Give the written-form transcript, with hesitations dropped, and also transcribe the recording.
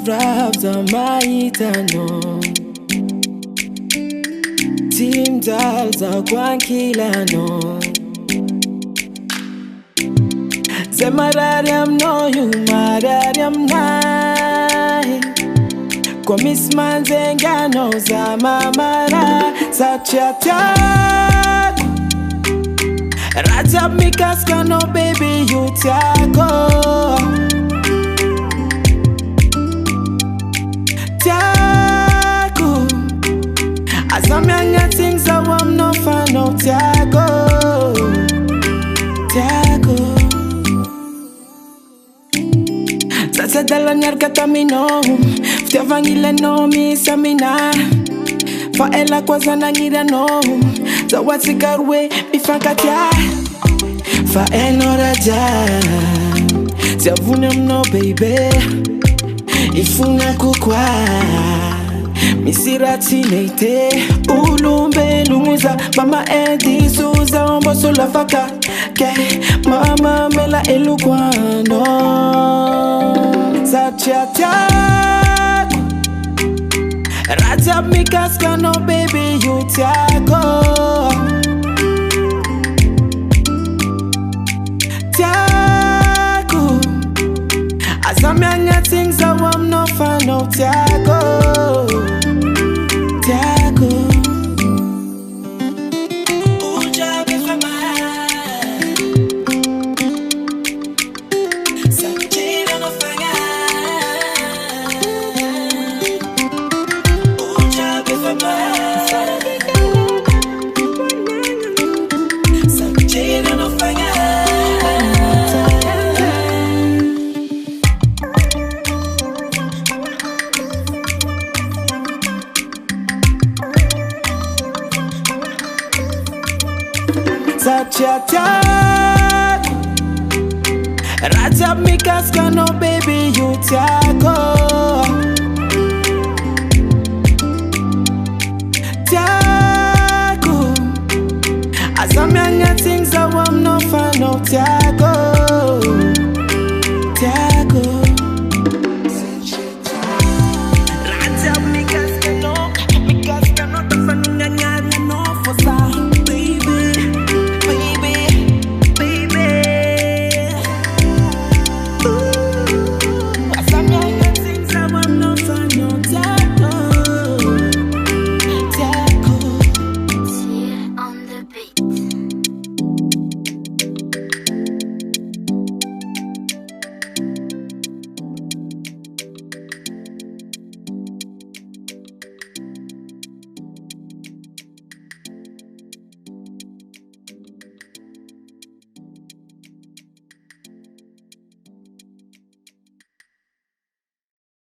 Rabza maitano Team Dalza kwankilano Say marariam no you marariam nai Kwa miss manzenga no za mamara Sa chatak Rajab mikaska no baby you tiago Tiago Azamianya things I want no fan of Tiago Tiago Sasa dala nyargata mino Ftia vangile no mi samina Fa ela kwa zanangira no Zawati karwe mi fankatia Fa eno raja Siavune mno baby Ifuna kukwa Misirati neite Ulumbe lumuza Mama edi suza Ombo sula faka Ke Mama mela elukwano Sachatia Rajab mikaska no baby you tiago Tiago Azamianya things I want no fan of Tiago Tiago Uja bifama Sakira no fanga Uja bifama Sakira no fanga Sachatak Rajab mikaska no baby you tiago